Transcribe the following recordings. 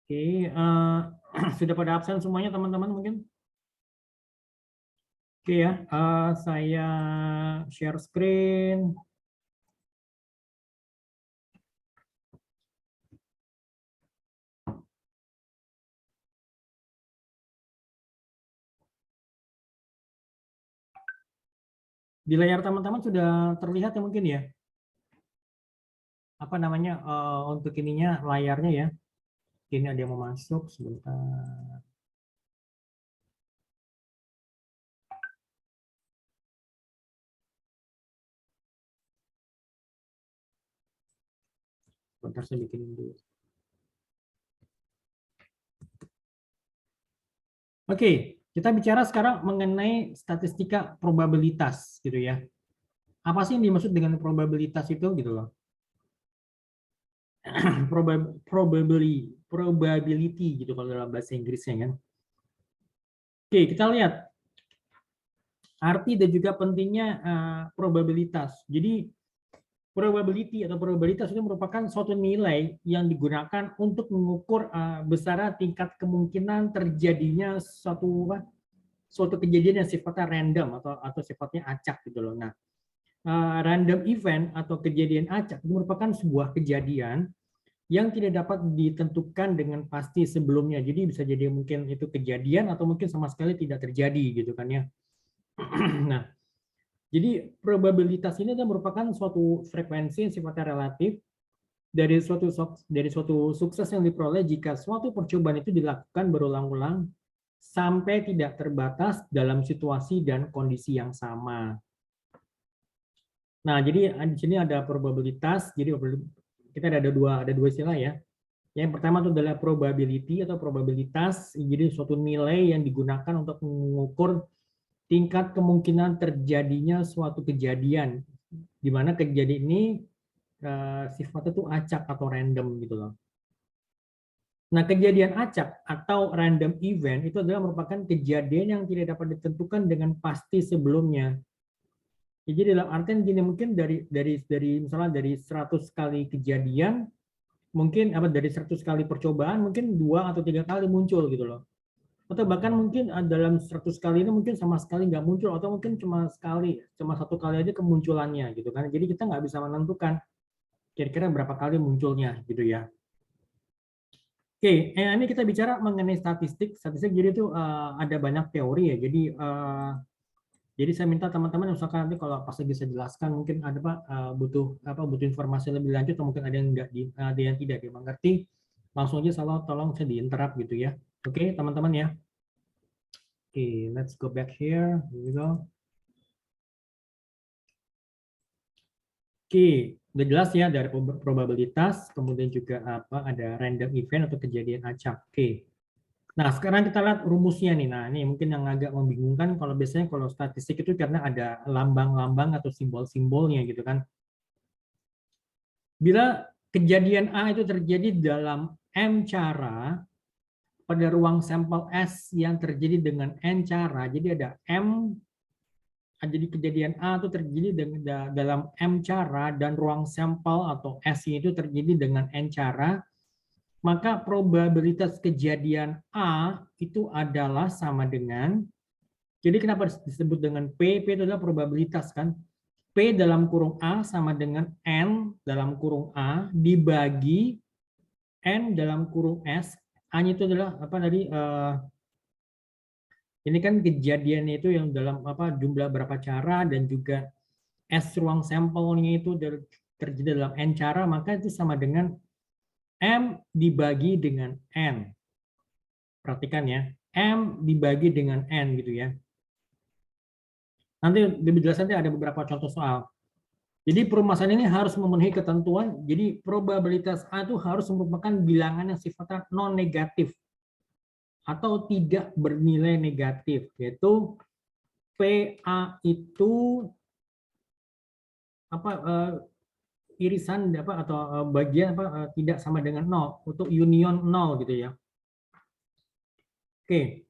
Oke, sudah pada absen semuanya teman-teman mungkin? Oke ya, saya share screen. Di layar teman-teman sudah terlihat ya mungkin ya? Apa namanya untuk ininya layarnya ya? Ini ada yang mau masuk sebentar. Sebentar saya bikinin dulu. Oke, kita bicara sekarang mengenai statistika probabilitas gitu ya. Apa sih yang dimaksud dengan probabilitas itu gitu loh? Probability gitu kalau dalam bahasa Inggrisnya kan. Oke, kita lihat arti dan juga pentingnya probabilitas. Jadi probability atau probabilitas itu merupakan suatu nilai yang digunakan untuk mengukur besaran tingkat kemungkinan terjadinya suatu kejadian yang sifatnya random atau sifatnya acak gitu loh. Nah, random event atau kejadian acak itu merupakan sebuah kejadian yang tidak dapat ditentukan dengan pasti sebelumnya. Jadi bisa jadi mungkin itu kejadian atau mungkin sama sekali tidak terjadi gitu kan ya. Nah, jadi probabilitas ini adalah merupakan suatu frekuensi yang sifatnya relatif dari suatu sukses yang diperoleh jika suatu percobaan itu dilakukan berulang-ulang sampai tidak terbatas dalam situasi dan kondisi yang sama. Nah, jadi di sini ada probabilitas. Jadi kita ada dua istilah ya. Yang pertama itu adalah probability atau probabilitas. Jadi suatu nilai yang digunakan untuk mengukur tingkat kemungkinan terjadinya suatu kejadian, di mana kejadian ini sifatnya itu acak atau random gitu loh. Nah, kejadian acak atau random event itu adalah merupakan kejadian yang tidak dapat ditentukan dengan pasti sebelumnya. Jadi dalam artian gini, mungkin dari misalnya dari 100 kali kejadian, mungkin dari 100 kali percobaan mungkin 2 atau 3 kali muncul gitu loh. Atau bahkan mungkin dalam 100 kali ini mungkin sama sekali nggak muncul, atau mungkin cuma satu kali aja kemunculannya gitu kan. Jadi kita nggak bisa menentukan kira-kira berapa kali munculnya gitu ya. Oke, ini kita bicara mengenai statistik. Statistik jadi itu ada banyak teori ya. Jadi saya minta teman-teman misalkan nanti kalau pas lagi saya jelaskan mungkin ada Pak butuh informasi lebih lanjut atau mungkin ada yang tidak dimengerti, langsung aja tolong saya diinterrupt gitu ya. Oke, teman-teman ya. Oke, let's go back here. Here we go. Oke, udah jelas ya dari probabilitas, kemudian juga ada random event atau kejadian acak. Oke. Nah, sekarang kita lihat rumusnya nih. Nah, ini mungkin yang agak membingungkan kalau biasanya kalau statistik itu karena ada lambang-lambang atau simbol-simbolnya gitu kan. Bila kejadian A itu terjadi dalam M cara pada ruang sampel S yang terjadi dengan N cara, jadi ada M, jadi kejadian A itu terjadi dalam M cara dan ruang sampel atau S itu terjadi dengan N cara, maka probabilitas kejadian A itu adalah sama dengan, jadi kenapa disebut dengan P? P itu adalah probabilitas kan. P dalam kurung A sama dengan N dalam kurung A dibagi N dalam kurung S. A-nya itu adalah apa tadi? Ini kan kejadiannya itu yang dalam jumlah berapa cara dan juga S ruang sampelnya itu terjadi dalam N cara, maka itu sama dengan M dibagi dengan N. Perhatikan ya, M dibagi dengan N gitu ya. Nanti lebih jelas nanti ada beberapa contoh soal. Jadi permasalahan ini harus memenuhi ketentuan. Jadi probabilitas A itu harus merupakan bilangan yang sifatnya non negatif atau tidak bernilai negatif, yaitu PA itu irisan atau bagian tidak sama dengan 0 untuk union 0 gitu ya. Oke.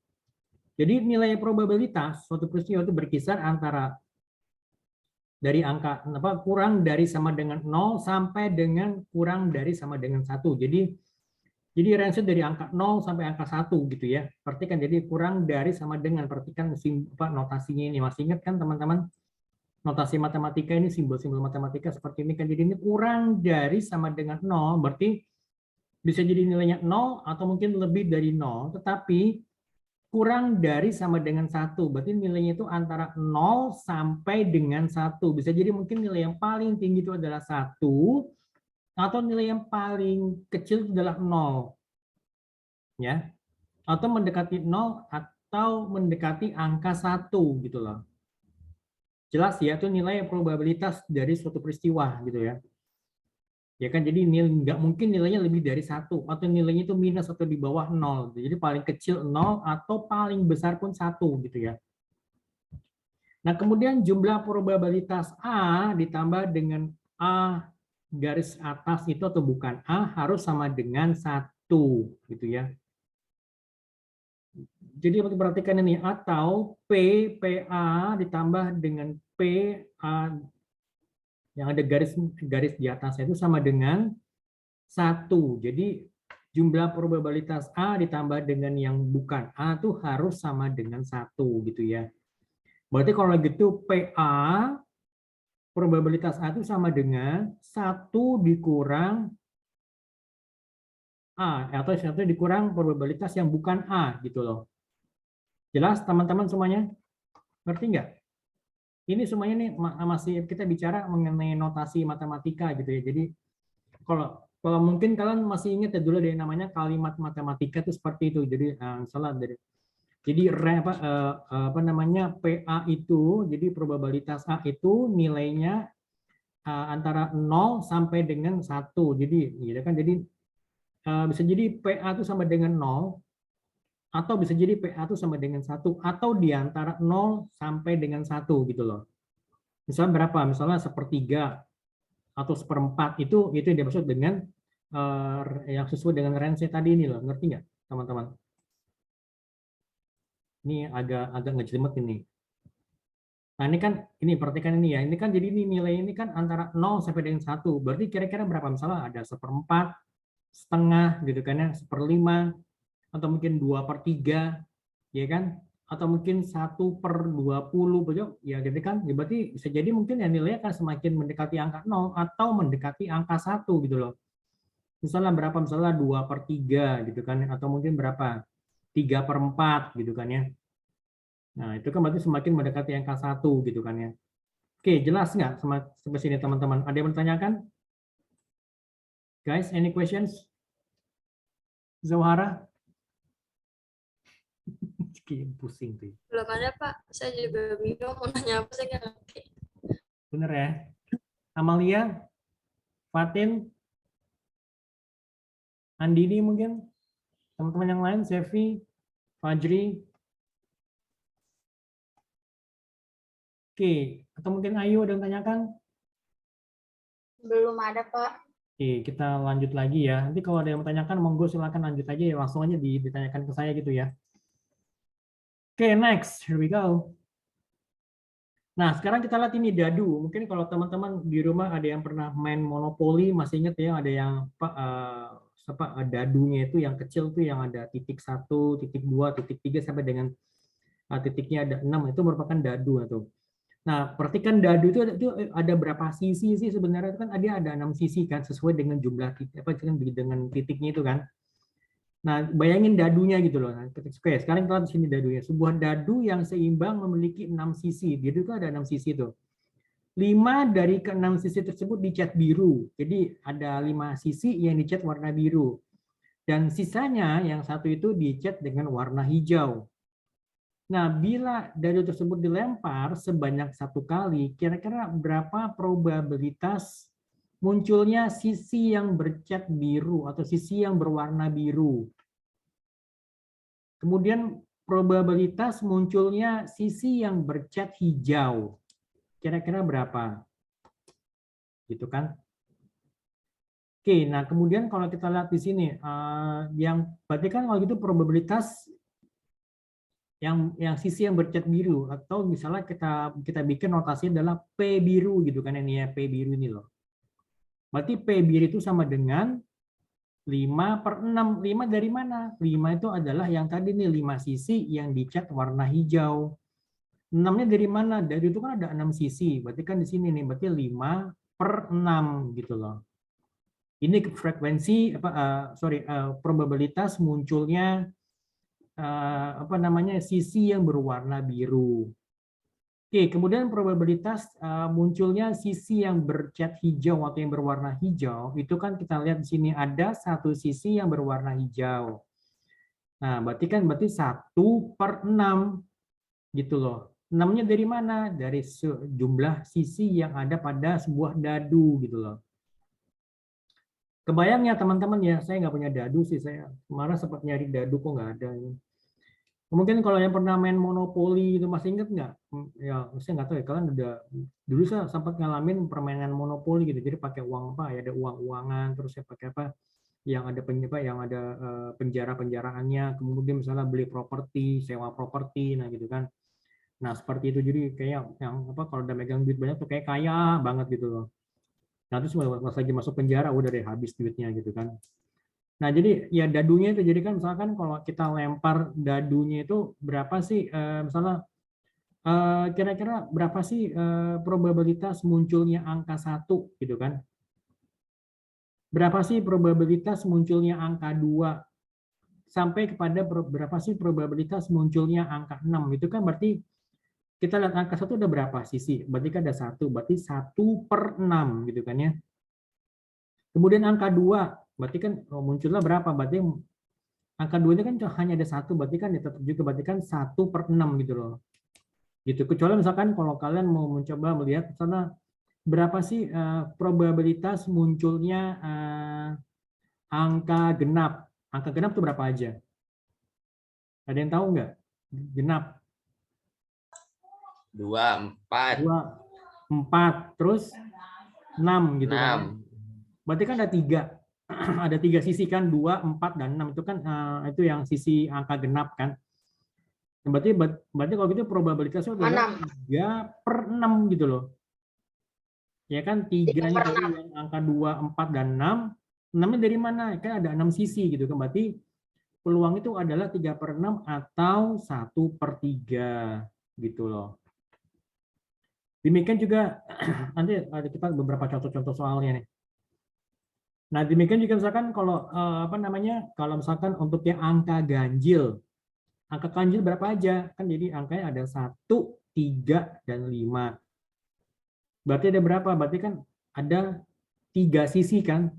Jadi nilai probabilitas suatu peristiwa itu berkisar antara dari angka kurang dari sama dengan 0 sampai dengan kurang dari sama dengan 1. Jadi Jadi range dari angka 0 sampai angka 1 gitu ya. Perhatikan, jadi kurang dari sama dengan. Perhatikan notasinya ini. Masih ingat kan teman-teman? Notasi matematika ini, simbol-simbol matematika seperti ini kan. Jadi ini kurang dari sama dengan 0, berarti bisa jadi nilainya 0 atau mungkin lebih dari 0. Tetapi kurang dari sama dengan 1. Berarti nilainya itu antara 0 sampai dengan 1. Bisa jadi mungkin nilai yang paling tinggi itu adalah 1, atau nilai yang paling kecil itu adalah 0. Ya. Atau mendekati 0 atau mendekati angka 1 gitu loh. Jelas ya, itu nilai probabilitas dari suatu peristiwa gitu ya. Ya kan, jadi nggak mungkin nilainya lebih dari 1, atau nilainya itu minus atau di bawah 0. Jadi paling kecil 0 atau paling besar pun 1 gitu ya. Nah, kemudian jumlah probabilitas A ditambah dengan A garis atas itu atau bukan A harus sama dengan 1 gitu ya. Jadi perhatikan ini, atau PA ditambah dengan PA yang ada garis di atasnya itu sama dengan 1. Jadi jumlah probabilitas A ditambah dengan yang bukan A itu harus sama dengan 1 gitu ya. Berarti kalau gitu PA probabilitas A itu sama dengan 1 dikurang A, atau 1 dikurang probabilitas yang bukan A gitu loh. Jelas teman-teman semuanya? Ngerti nggak? Ini semuanya nih masih kita bicara mengenai notasi matematika gitu ya. Jadi kalau mungkin kalian masih ingat ya dulu dari namanya kalimat matematika itu seperti itu. Jadi misalnya jadi apa namanya PA itu, jadi probabilitas A itu nilainya antara 0 sampai dengan 1. Jadi gitu kan. Jadi bisa jadi PA itu sama dengan 0, atau bisa jadi PA itu sama dengan 1, atau di antara 0 sampai dengan 1 gitu loh. Misalnya berapa? Misalnya sepertiga atau seperempat, itu yang dimaksud dengan yang sesuai dengan range tadi ini loh. Ngerti nggak teman-teman? Ini agak ngejelimet ini. Nah, ini kan, ini perhatikan ini ya. Ini kan jadi ini nilai ini kan antara 0 sampai dengan 1. Berarti kira-kira berapa? Misalnya ada seperempat, setengah gitu kan ya, seperlima, atau mungkin 2/3, ya kan? Atau mungkin 1/20, ya gitu kan? Ya berarti bisa jadi mungkin ya nilainya akan semakin mendekati angka 0 atau mendekati angka 1 gitu loh. Misalnya berapa? Misalnya 2/3 gitu kan, atau mungkin berapa? 3/4 gitu kan ya. Nah, itu kan berarti semakin mendekati angka 1 gitu kan ya. Oke, jelas nggak sampai sini teman-teman? Ada yang bertanyakan? Guys, any questions? Zawhara? Pusing tuh. Belum ada, Pak. Saya juga bingung mau nanya apa, saya nggak ngerti. Bener ya? Amalia? Fatin? Andini mungkin? Teman-teman yang lain? Sevi? Fajri? Oke, atau mungkin Ayu ada yang tanyakan? Belum ada, Pak. Oke, kita lanjut lagi ya. Nanti kalau ada yang bertanyakan, monggo silakan lanjut aja ya. Langsung aja ditanyakan ke saya gitu ya. Oke, next. Here we go. Nah, sekarang kita lihat ini dadu. Mungkin kalau teman-teman di rumah ada yang pernah main monopoli, masih ingat ya, ada yang dadunya itu yang kecil tuh yang ada titik 1, titik 2, titik 3 sampai dengan titiknya ada 6, itu merupakan dadu atau. Nah, perhatikan dadu itu ada berapa sisi sih sebenarnya? Itu kan ada 6 sisi kan, sesuai dengan jumlah titik, dengan titiknya itu kan. Nah, bayangin dadunya gitu loh. Oke, sekarang kita lihat di sini dadunya. Sebuah dadu yang seimbang memiliki 6 sisi. Dadu itu ada 6 sisi tuh. 5 dari ke-6 sisi tersebut dicat biru. Jadi ada 5 sisi yang dicat warna biru. Dan sisanya yang satu itu dicat dengan warna hijau. Nah, bila dadu tersebut dilempar sebanyak 1 kali, kira-kira berapa probabilitas munculnya sisi yang bercat biru atau sisi yang berwarna biru? Kemudian probabilitas munculnya sisi yang bercat hijau. Kira-kira berapa? Gitu kan? Oke, nah kemudian kalau kita lihat di sini, yang berarti kan kalau gitu probabilitas yang sisi yang bercat biru, atau misalnya kita bikin notasinya adalah P biru gitu kan ini ya, P biru ini loh. Berarti P biru itu sama dengan 5/6. 5 dari mana? 5 itu adalah yang tadi nih, 5 sisi yang dicat warna hijau. 6-nya dari mana? Dari itu kan ada 6 sisi. Berarti kan di sini nih, berarti 5/6 gitu loh. Ini frekuensi probabilitas munculnya sisi yang berwarna biru. Oke, kemudian probabilitas munculnya sisi yang bercat hijau atau yang berwarna hijau, itu kan kita lihat di sini ada satu sisi yang berwarna hijau. Nah, berarti 1/6 gitu loh. 6-nya dari mana? Dari jumlah sisi yang ada pada sebuah dadu gitu loh. Kebayang ya teman-teman ya, saya nggak punya dadu sih, saya kemarin sempat nyari dadu kok nggak ada. Mungkin kalau yang pernah main monopoli itu masih inget nggak? Ya, saya nggak tahu ya. Kalian udah dulu saya sempat ngalamin permainan monopoli gitu. Jadi pakai uang apa? Ya ada uang-uangan, terus saya pakai apa? Yang ada yang ada penjara-penjaraannya. Kemudian misalnya beli properti, sewa properti, nah gitu kan. Nah seperti itu. Jadi kayak yang apa? Kalau udah megang duit banyak tuh kayak kaya banget gitu loh. Nah terus pas lagi masuk penjara udah deh habis duitnya gitu kan. Nah, jadi ya dadunya itu, jadi kan misalkan kalau kita lempar dadunya itu berapa sih, misalnya kira-kira berapa sih probabilitas munculnya angka 1 gitu kan? Berapa sih probabilitas munculnya angka 2 sampai kepada berapa sih probabilitas munculnya angka 6? Itu kan berarti kita lihat angka 1 ada berapa sisi? Berarti kan ada 1, berarti 1/6 gitu kan ya. Kemudian angka 2, berarti kan munculnya berapa? Berarti angka 2 ini kan hanya ada 1, berarti kan ya tetap juga berarti kan 1/6 gitu loh. Gitu. Kecuali misalkan kalau kalian mau mencoba melihat misalnya berapa sih probabilitas munculnya angka genap. Angka genap itu berapa aja? Ada yang tahu nggak? Genap. 2, 4. 2, 4, terus 6 gitu kan. 6. Berarti kan ada 3. Ada 3 sisi kan, 2, 4, dan 6. Itu kan itu yang sisi angka genap kan. Berarti kalau gitu probabilitasnya adalah 3/6 gitu loh. Ya kan, 3-nya dari yang angka 2, 4, dan 6. 6-nya dari mana? Kan ada 6 sisi gitu kan. Berarti peluang itu adalah 3/6 atau 1/3 gitu loh. Demikian juga nanti ada kita beberapa contoh-contoh soalnya nih. Nah, demikian juga misalkan kalau kalau misalkan untuk yang angka ganjil. Angka ganjil berapa aja? Kan jadi angkanya ada 1, 3, dan 5. Berarti ada berapa? Berarti kan ada 3 sisi kan?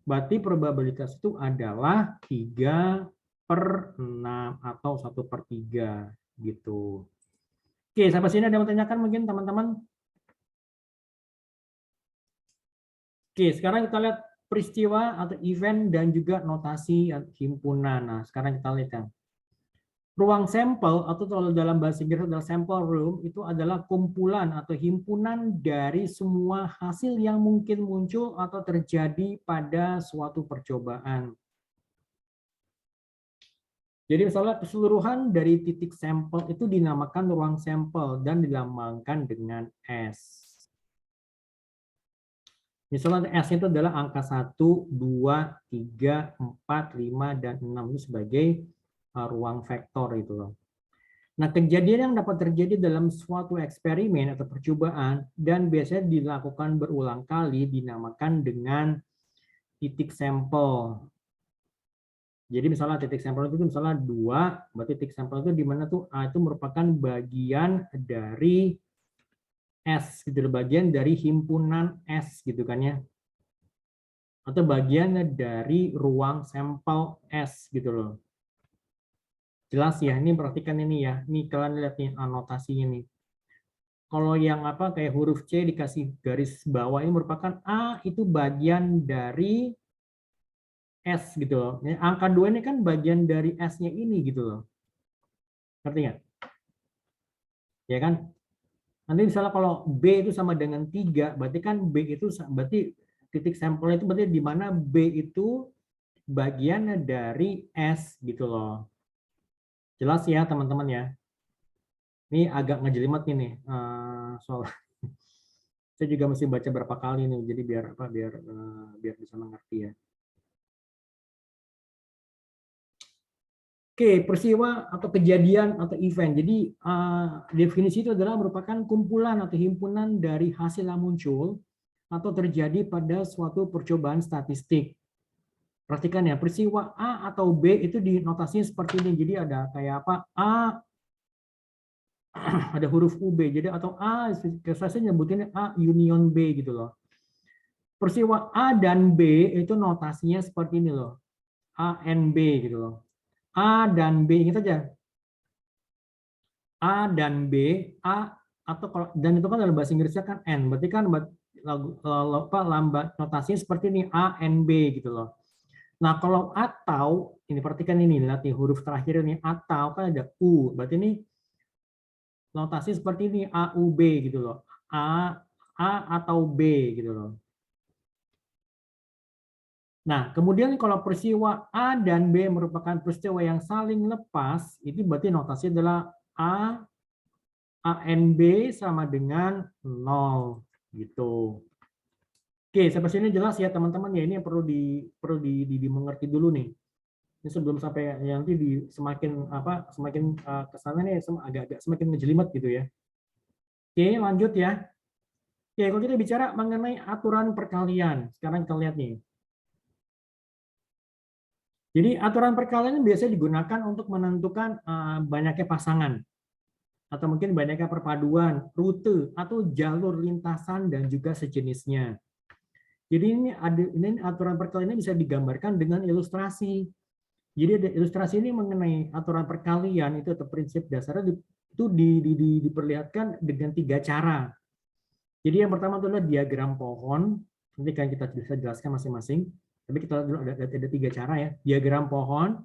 Berarti probabilitas itu adalah 3/6 atau 1/3 gitu. Oke, sampai sini ada yang mau tanyakan mungkin teman-teman? Oke, sekarang kita lihat peristiwa atau event dan juga notasi himpunan. Nah, sekarang kita lihat kan. Ruang sampel atau kalau dalam bahasa Inggris adalah sample room itu adalah kumpulan atau himpunan dari semua hasil yang mungkin muncul atau terjadi pada suatu percobaan. Jadi misalnya keseluruhan dari titik sampel itu dinamakan ruang sampel dan dilambangkan dengan S. Misalnya S itu adalah angka 1, 2, 3, 4, 5, dan 6 itu sebagai ruang vektor itu loh. Nah, kejadian yang dapat terjadi dalam suatu eksperimen atau percobaan dan biasanya dilakukan berulang kali dinamakan dengan titik sampel. Jadi misalnya titik sampel itu misalnya 2, berarti titik sampel itu di mana tuh? A itu merupakan bagian dari S, gitu, bagian dari himpunan S gitu kan ya. Atau bagian dari ruang sampel S gitu loh. Jelas ya, ini perhatikan ini ya. Ini kalian lihat nih anotasinya nih. Kalau yang apa kayak huruf C dikasih garis bawah ini merupakan A itu bagian dari S gitu loh. Angka 2 ini kan bagian dari S-nya ini gitu loh. Ngerti nggak? Ya kan? Nanti misalnya kalau B itu sama dengan 3, berarti kan B itu berarti titik sampelnya itu berarti di mana B itu bagian dari S gitu loh. Jelas ya teman-teman ya. Ini agak ngejelimet ini soal. Saya juga mesti baca berapa kali nih, jadi biar bisa mengerti ya. Oke, peristiwa atau kejadian atau event. Jadi definisi itu adalah merupakan kumpulan atau himpunan dari hasil yang muncul atau terjadi pada suatu percobaan statistik. Perhatikan ya, peristiwa A atau B itu dinotasinya seperti ini. Jadi ada kayak apa? A ada huruf UB. Jadi atau A saya nyebutin A union B gitu loh. Peristiwa A dan B itu notasinya seperti ini loh. A and B gitu loh. A dan B, ingat aja. A dan B, A atau kalau dan itu kan dalam bahasa Inggrisnya kan N, berarti kan lambat notasinya seperti ini A N B gitu loh. Nah kalau atau ini perhatikan ini lihat nih huruf terakhir ini atau kan ada U, berarti ini notasi seperti ini A U B gitu loh. A atau B gitu loh. Nah, kemudian kalau peristiwa A dan B merupakan peristiwa yang saling lepas, itu berarti notasi adalah ANB sama dengan 0 gitu. Oke, sampai sini jelas ya teman-teman ya, ini yang perlu dimengerti dulu nih. Ini sebelum sampai nanti semakin kesana nih agak-agak semakin ngejelimet gitu ya. Oke, lanjut ya. Oke, kalau kita bicara mengenai aturan perkalian, sekarang kita lihat nih. Jadi aturan perkalian biasanya digunakan untuk menentukan banyaknya pasangan atau mungkin banyaknya perpaduan, rute atau jalur lintasan dan juga sejenisnya. Jadi ini aturan perkalian ini bisa digambarkan dengan ilustrasi. Jadi ada ilustrasi ini mengenai aturan perkalian itu atau prinsip dasarnya itu diperlihatkan dengan 3 cara. Jadi yang pertama itu adalah diagram pohon. Nanti kan kita bisa jelaskan masing-masing. Tapi kita dulu ada 3 cara ya. Diagram pohon,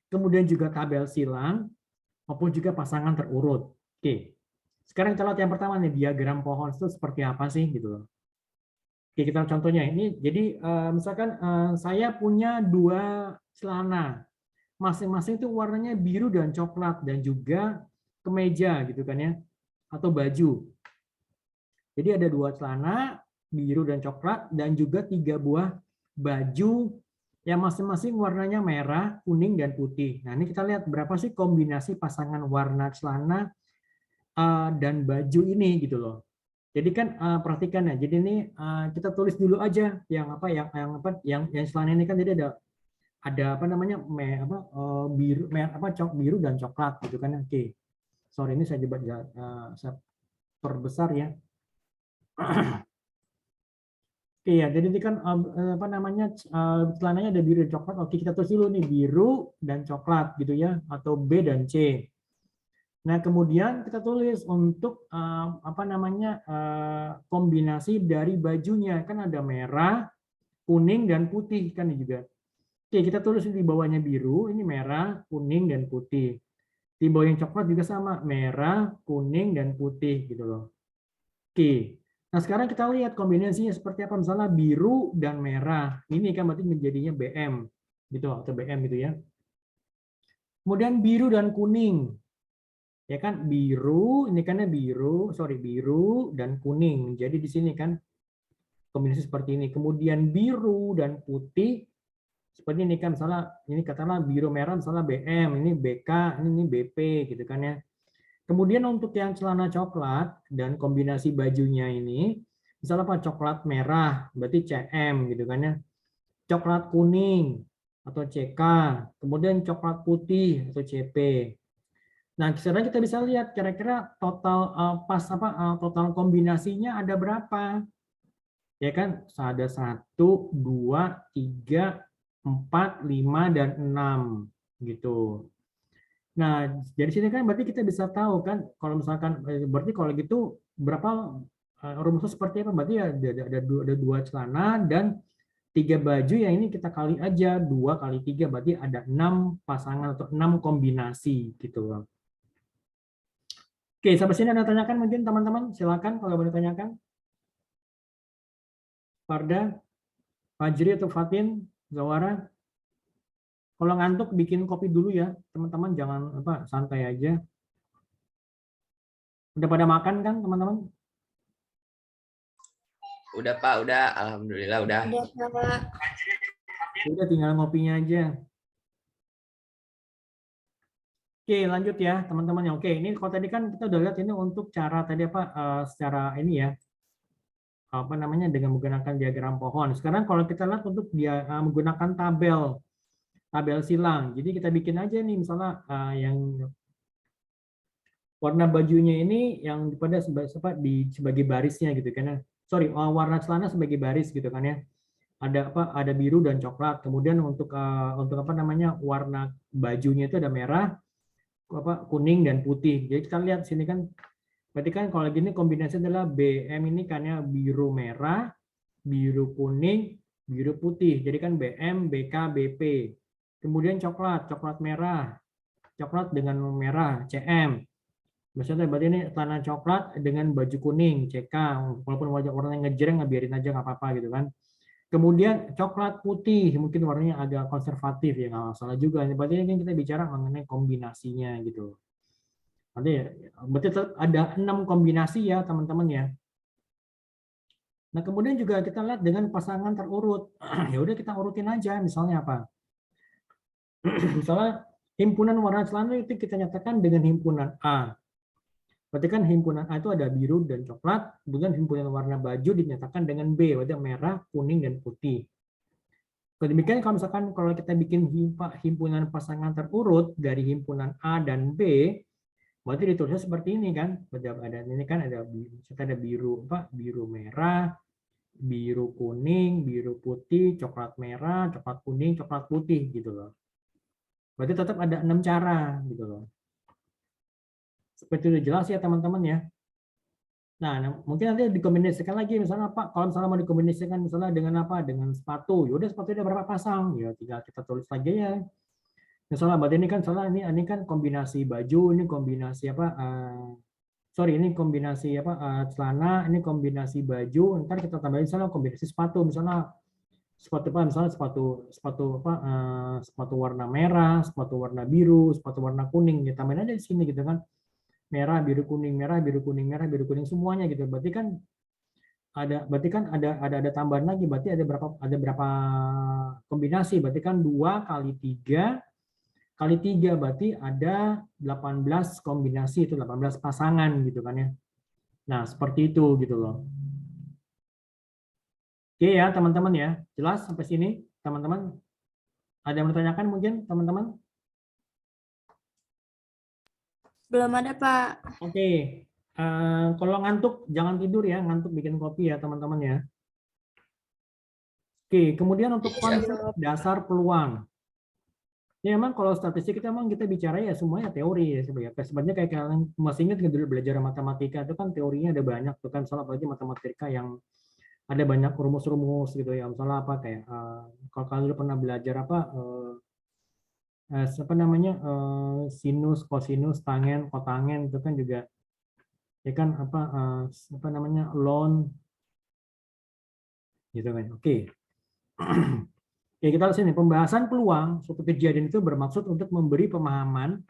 kemudian juga tabel silang, maupun juga pasangan terurut. Oke. Sekarang kita lihat yang pertama nih, diagram pohon itu seperti apa sih gitu loh. Oke, kita contohnya ini. Jadi misalkan saya punya 2 celana. Masing-masing itu warnanya biru dan coklat dan juga kemeja gitu kan ya. Atau baju. Jadi ada 2 celana biru dan coklat dan juga 3 buah baju yang masing-masing warnanya merah, kuning dan putih. Nah, ini kita lihat berapa sih kombinasi pasangan warna celana dan baju ini gitu loh. Jadi kan perhatikan ya. Jadi ini kita tulis dulu aja yang celana ini kan jadi ada apa namanya biru dan coklat gitu kan. Oke. Sorry ini saya coba saya perbesar ya. Oke ya, jadi ini kan apa namanya celananya ada biru dan coklat. Oke, kita tulis dulu nih biru dan coklat gitu ya, atau B dan C. Nah, kemudian kita tulis untuk apa namanya kombinasi dari bajunya kan ada merah, kuning dan putih kan juga. Oke, kita tulis di bawahnya biru, ini merah, kuning dan putih. Di bawah yang coklat juga sama, merah, kuning dan putih gitu loh. Oke. Nah, sekarang kita lihat kombinasinya seperti apa. Misalnya biru dan merah. Ini kan berarti menjadinya BM gitu atau BM gitu ya. Kemudian biru dan kuning. Ya kan biru, ini kan biru dan kuning. Jadi di sini kan kombinasi seperti ini. Kemudian biru dan putih seperti ini kan misalnya ini katakanlah biru merah misalnya BM, ini BK, ini BP gitu kan ya. Kemudian untuk yang celana coklat dan kombinasi bajunya ini, misalnya apa coklat merah, berarti CM gitu kan ya. Coklat kuning atau CK, kemudian coklat putih atau CP. Nah, sekarang kita bisa lihat kira-kira total total kombinasinya ada berapa? Ya kan, ada 1, 2, 3, 4, 5 dan 6 gitu. Nah, dari sini kan berarti kita bisa tahu kan kalau misalkan berarti kalau gitu berapa rumusnya seperti apa? Berarti ada 2 celana dan 3 baju yang ini kita kali aja 2 kali 3 berarti ada 6 pasangan atau 6 kombinasi gitu. Oke, sampai sini ada tanyakan mungkin teman-teman, silakan kalau boleh tanyakan. Farda, Fajri atau Fatin, Zawara. Kalau ngantuk bikin kopi dulu ya, teman-teman jangan santai aja. Udah pada makan kan, teman-teman? Udah Pak, udah. Alhamdulillah udah. Udah, Pak. Udah tinggal ngopinya aja. Oke, lanjut ya teman-teman ya. Oke, ini kalau tadi kan kita udah lihat ini untuk cara tadi apa secara ini ya apa namanya dengan menggunakan diagram pohon. Sekarang kalau kita lihat untuk dia menggunakan tabel silang. Jadi kita bikin aja nih misalnya yang warna bajunya ini yang pada sebagai barisnya gitu kan ya. Sorry, warna celana sebagai baris gitu kan ya. Ada apa? Ada biru dan coklat. Kemudian untuk apa namanya warna bajunya itu ada merah, apa kuning dan putih. Jadi kita lihat sini kan, berarti kan kalau gini kombinasi adalah BM ini kan ya biru merah, biru kuning, biru putih. Jadi kan BM, BK, BP. Kemudian coklat, coklat merah, coklat dengan merah, CM. Maksudnya berarti ini celana coklat dengan baju kuning, CK. Walaupun warnanya ngejreng, ngebiarin aja nggak apa-apa gitu kan. Kemudian coklat putih, mungkin warnanya agak konservatif ya nggak masalah juga. Berarti ini kita bicara mengenai kombinasinya gitu. Nanti berarti ada 6 kombinasi ya teman-teman ya. Nah kemudian juga kita lihat dengan pasangan terurut. Ya udah kita urutin aja. Misalnya apa? Misalnya himpunan warna celana itu kita nyatakan dengan himpunan A. Berarti kan himpunan A itu ada biru dan coklat. Kemudian himpunan warna baju dinyatakan dengan B. Berarti merah, kuning, dan putih. Demikian kalau misalkan kalau kita bikin himpunan pasangan terurut dari himpunan A dan B, berarti ditulisnya seperti ini kan. Ada ini kan ada biru biru merah, biru kuning, biru putih, coklat merah, coklat kuning, coklat putih gitu loh. Berarti tetap ada 6 cara gitu loh. Seperti itu jelas ya teman-teman ya. Nah, mungkin nanti dikombinasikan lagi misalnya Pak, kalau misalnya mau dikombinasikan misalnya dengan apa? Dengan sepatu. Ya udah sepatu ada berapa pasang? Ya tinggal kita tulis lagi ya. Misalnya berarti ini kan salah ini kan kombinasi baju, ini kombinasi apa? Sorry, ini kombinasi apa? Celana, ini kombinasi baju. Ntar kita tambahin misalnya kombinasi sepatu, misalnya sepatu apa? Misalnya sepatu apa? Sepatu warna merah, sepatu warna biru, sepatu warna kuning. Ya tambahin aja di sini gitu kan. Merah, biru, kuning, merah, biru, kuning, merah, biru, kuning semuanya gitu. Berarti kan ada tambahan lagi. Berarti ada berapa kombinasi? Berarti kan 2 kali 3 kali 3 berarti ada 18 kombinasi, itu 18 pasangan gitu kan ya. Nah, seperti itu gitu loh. Oke ya, teman-teman ya. Jelas sampai sini, teman-teman? Ada yang bertanyakan mungkin, teman-teman? Belum ada, Pak. Oke. Kalau ngantuk, jangan tidur ya. Ngantuk bikin kopi ya, teman-teman ya. Oke, kemudian untuk konsep dasar peluang. Ya emang kalau statistik kita bicara ya semuanya teori ya sebenarnya kayak kalian masih ingat nggak dulu belajar matematika itu kan teorinya ada banyak tuh kan soal apalagi matematika yang ada banyak rumus-rumus gitu ya misalnya apa kayak kalau kalian dulu pernah belajar apa namanya sinus kosinus tangen kotangen itu kan juga ya kan apa namanya ln gitu kan oke. Ya kita lihat sini pembahasan peluang suatu kejadian itu bermaksud untuk memberi pemahaman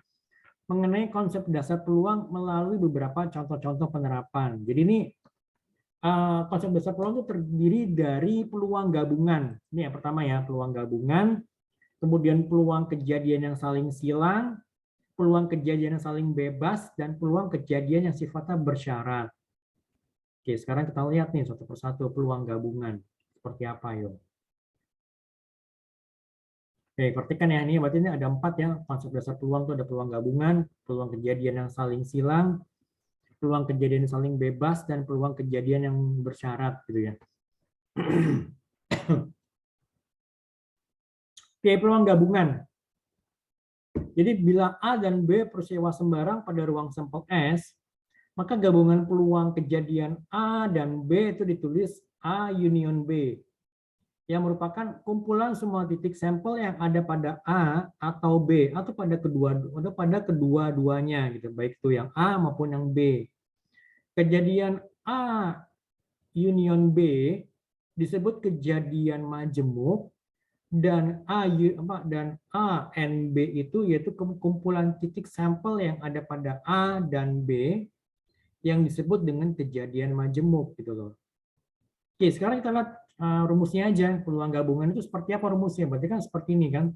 mengenai konsep dasar peluang melalui beberapa contoh-contoh penerapan. Jadi ini konsep dasar peluang itu terdiri dari peluang gabungan. Ini yang pertama ya, peluang gabungan. Kemudian peluang kejadian yang saling silang, peluang kejadian yang saling bebas, dan peluang kejadian yang sifatnya bersyarat. Oke, sekarang kita lihat nih satu persatu peluang gabungan. Seperti apa yuk. Oke, perhatikan ya, ini berarti ini ada 4 ya, konsep dasar peluang itu ada peluang gabungan, peluang kejadian yang saling silang, peluang kejadian yang saling bebas, dan peluang kejadian yang bersyarat gitu ya. Oke, peluang gabungan. Jadi bila A dan B peristiwa sembarang pada ruang sampel S, maka gabungan peluang kejadian A dan B itu ditulis A union B, yang merupakan kumpulan semua titik sampel yang ada pada A atau B atau pada kedua-duanya gitu, baik itu yang A maupun yang B. Kejadian A union B disebut kejadian majemuk dan A and B itu yaitu kumpulan titik sampel yang ada pada A dan B yang disebut dengan kejadian majemuk gitu loh. Oke, sekarang kita lihat rumusnya aja. Peluang gabungan itu seperti apa rumusnya? Berarti kan seperti ini kan.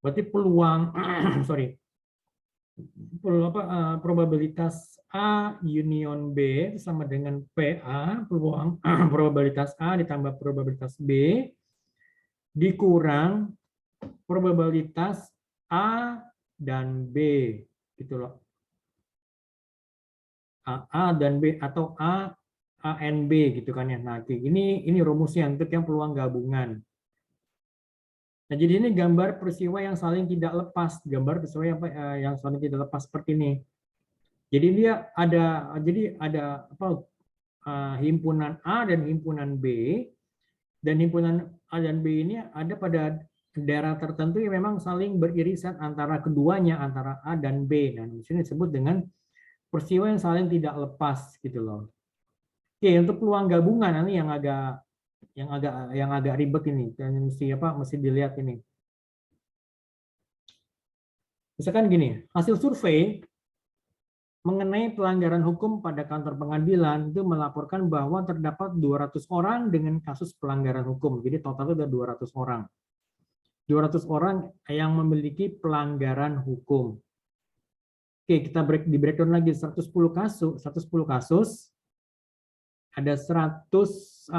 Berarti peluang probabilitas A union B sama dengan PA, peluang probabilitas A ditambah probabilitas B dikurang probabilitas A dan B gitu loh. A dan B atau A N B gitu kan ya. Nah, ini rumusnya untuk yang peluang gabungan. Nah, jadi ini gambar peristiwa yang saling tidak lepas, gambar peristiwa yang saling tidak lepas seperti ini. Jadi dia ada himpunan A dan himpunan B, dan himpunan A dan B ini ada pada daerah tertentu yang memang saling beririsan antara keduanya, antara A dan B. Nah, di sini disebut dengan peristiwa yang saling tidak lepas gitu loh. Oke, untuk peluang gabungan ini yang agak ribet ini, dan mesti dilihat ini. Misalkan gini, hasil survei mengenai pelanggaran hukum pada kantor pengadilan itu melaporkan bahwa terdapat 200 orang dengan kasus pelanggaran hukum. Jadi total itu ada 200 orang. 200 orang yang memiliki pelanggaran hukum. Oke, kita di breakdown lagi 110 kasus. Ada 100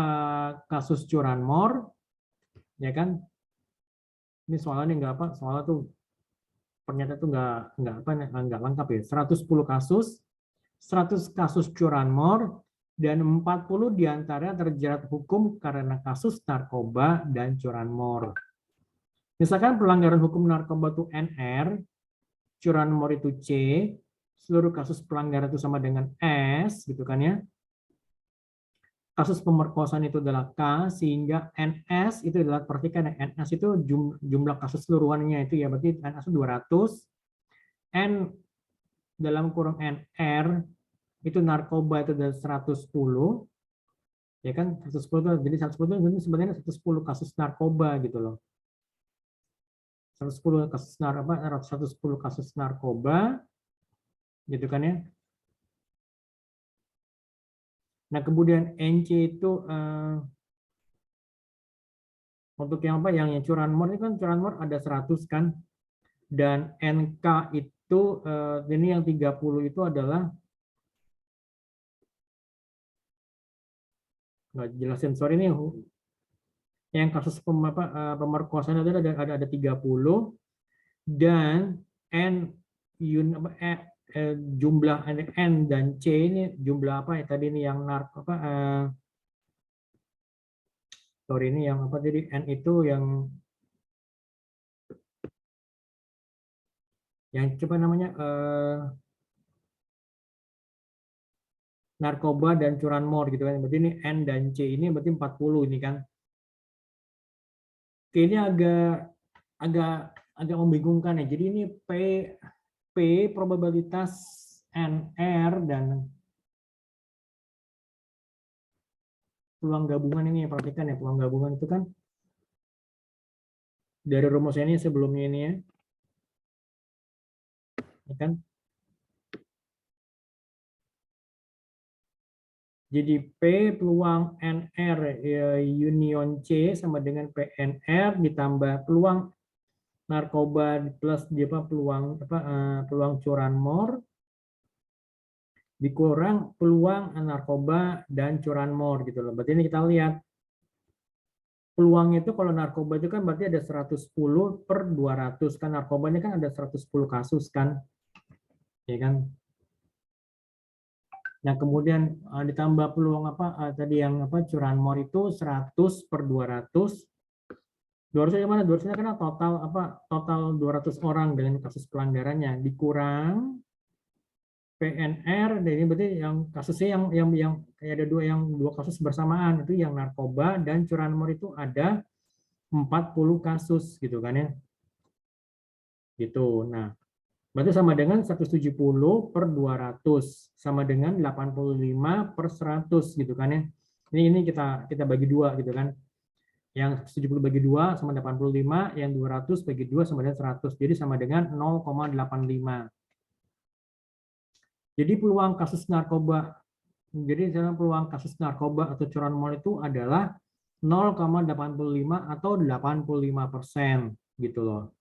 kasus curanmor, ya kan? Ini soalnya soalnya tuh ternyata tuh nggak lengkap ya. 110 kasus, 100 kasus curanmor, dan 40 diantaranya terjerat hukum karena kasus narkoba dan curanmor. Misalkan pelanggaran hukum narkoba itu NR, curanmor itu C, seluruh kasus pelanggaran itu sama dengan S, gitu kan ya. Kasus pemerkosaan itu adalah K, sehingga NS itu adalah, perhatikan ya, NS itu jumlah kasus keseluruhannya itu ya, berarti NS itu 200, N dalam kurung NR itu narkoba itu adalah 110, ya kan, 110 jadi 110 itu sebenarnya 110 kasus narkoba gitu loh. 110 kasus narkoba gitu kan ya. Nah, kemudian NC itu untuk yang yang curanmor ini kan, curanmor ada 100 kan, dan NK itu ini yang 30 itu adalah, nggak jelasin, sorry, ini yang kasus pemerkosaan ada 30, dan jumlah N dan C ini jumlah apa ya tadi ini yang sorry, ini yang jadi N itu yang coba namanya narkoba dan curanmor gitu kan. Berarti ini N dan C ini berarti 40 ini kan. Oke, ini agak membingungkan ya. Jadi ini P probabilitas NR dan peluang gabungan ini ya, perhatikan ya, peluang gabungan itu kan dari rumusnya ini sebelumnya ini ya. Ya kan? Jadi P peluang NR union C sama dengan PNR ditambah peluang narkoba plus peluang curanmor dikurang peluang narkoba dan curanmor gitu loh. Berarti ini kita lihat peluangnya itu kalau narkoba itu kan berarti ada 110 per 200 kan, narkoba ini kan ada 110 kasus kan, ya kan. Nah, kemudian ditambah peluang tadi yang curanmor itu 100 per 200. 200 yang mana? 200 karena total 200 orang dengan kasus pelanggarannya dikurang PNR, dan ini berarti yang kasusnya yang kayak ada dua kasus bersamaan, itu yang narkoba dan curanmor itu ada 40 kasus gitu kan ya. Gitu. Nah, berarti sama dengan 170 per 200 sama dengan 85 per 100 gitu kan ya. Ini kita bagi dua gitu kan. Yang 70 bagi 2 sama 85, yang 200 bagi 2 sama dengan 100. Jadi sama dengan 0,85. Jadi peluang kasus narkoba atau curanmor itu adalah 0,85 atau 85% gitu loh.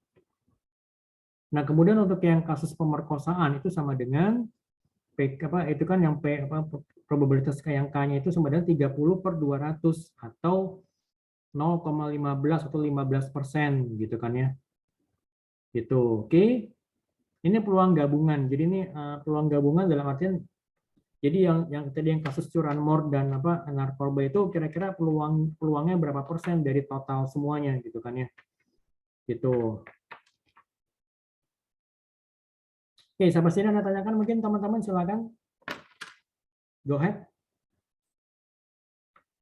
Nah, kemudian untuk yang kasus pemerkosaan itu sama dengan P, itu kan yang P, probabilitas yang K-nya itu sama dengan 30/200 atau 0,15 atau 15% gitu kan ya. Gitu. Oke. Ini peluang gabungan. Jadi ini peluang gabungan dalam artian jadi yang tadi yang kasus curanmor dan narkoba itu kira-kira peluangnya berapa persen dari total semuanya gitu kan ya. Gitu. Oke, sampai sini Anda tanyakan mungkin teman-teman silakan. Go ahead.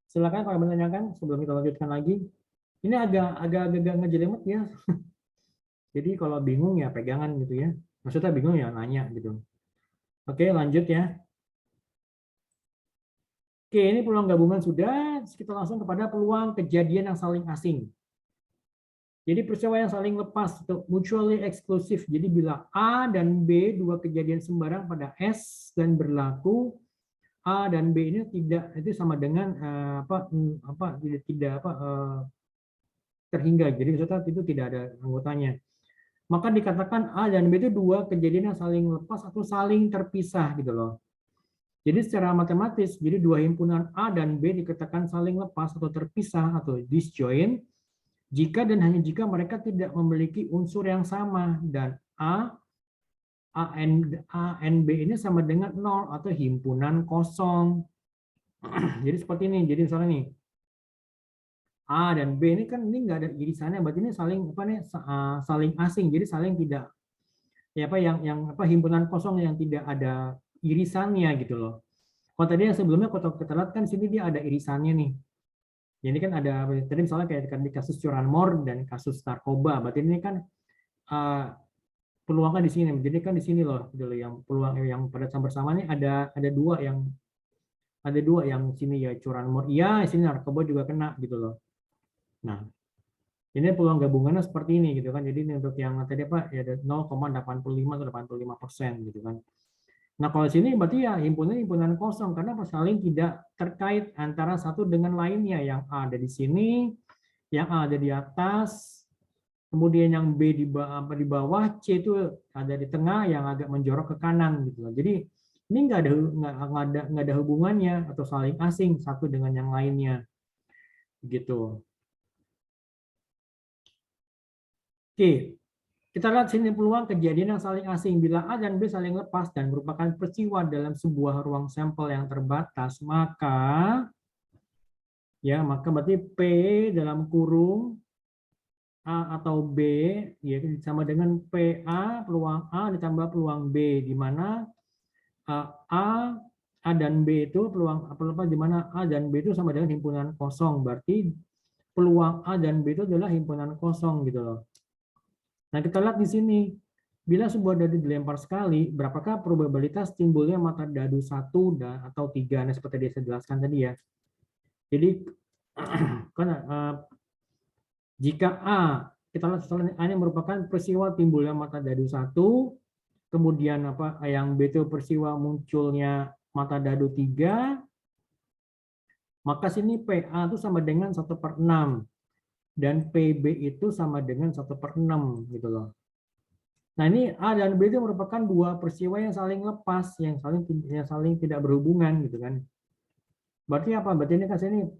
Silakan kalau menanyakan sebelum kita lanjutkan lagi. Ini agak ngejelimet ya. Jadi kalau bingung ya pegangan gitu ya. Maksudnya bingung ya nanya gitu. Oke, lanjut ya. Oke, ini peluang gabungan sudah. Kita langsung kepada peluang kejadian yang saling asing. Jadi peristiwa yang saling lepas atau mutually exclusive. Jadi bila A dan B dua kejadian sembarang pada S dan berlaku, A dan B ini tidak itu sama dengan tidak terhingga. Jadi misalnya itu tidak ada anggotanya. Maka dikatakan A dan B itu dua kejadian yang saling lepas atau saling terpisah gitu loh. Jadi secara matematis, jadi dua himpunan A dan B dikatakan saling lepas atau terpisah atau disjoint jika dan hanya jika mereka tidak memiliki unsur yang sama dan A B ini sama dengan 0 atau himpunan kosong. Jadi seperti ini. Jadi misalnya nih A dan B ini kan ini nggak ada irisannya, berarti ini saling saling asing. Jadi saling tidak himpunan kosong yang tidak ada irisannya gitu loh. Kalau tadi yang sebelumnya kalau kita lihat kan sini dia ada irisannya nih. Jadi kan ada tadi misalnya kayak di kasus curanmor dan kasus narkoba, berarti ini kan peluangnya di sini. Jadi kan di sini loh, gitu loh yang peluang yang pada saat bersama ini ada dua yang sini ya curanmor, iya sini narkoba juga kena gitu loh. Nah, ini peluang gabungannya seperti ini gitu kan. Jadi ini untuk yang tadi ya ada 0,85 atau 85% gitu kan. Nah, kalau sini berarti ya himpunan kosong karena saling tidak terkait antara satu dengan lainnya. Yang A ada di sini, yang A ada di atas, kemudian yang B di bawah, C itu ada di tengah yang agak menjorok ke kanan gitu. Jadi ini nggak ada hubungannya atau saling asing satu dengan yang lainnya gitu. Oke. Kita lihat sini peluang kejadian yang saling asing. Bila A dan B saling lepas dan merupakan peristiwa dalam sebuah ruang sampel yang terbatas, maka berarti P dalam kurung A atau B ya sama dengan PA peluang A ditambah peluang B, di mana A dan B itu peluang di mana A dan B itu sama dengan himpunan kosong. Berarti peluang A dan B itu adalah himpunan kosong gitu loh. Nah, kita lihat di sini. Bila sebuah dadu dilempar sekali, berapakah probabilitas timbulnya mata dadu 1 atau 3? Nah, seperti yang saya jelaskan tadi ya. Jadi, jika A, kita lihat A ini merupakan peristiwa timbulnya mata dadu 1, kemudian yang B itu peristiwa munculnya mata dadu 3, maka sini PA itu sama dengan 1/6. Dan PB itu sama dengan 1/6 gitu loh. Nah, ini A dan B itu merupakan dua peristiwa yang saling lepas, yang saling tidak berhubungan gitu kan. Berarti apa? Berarti ini kan sini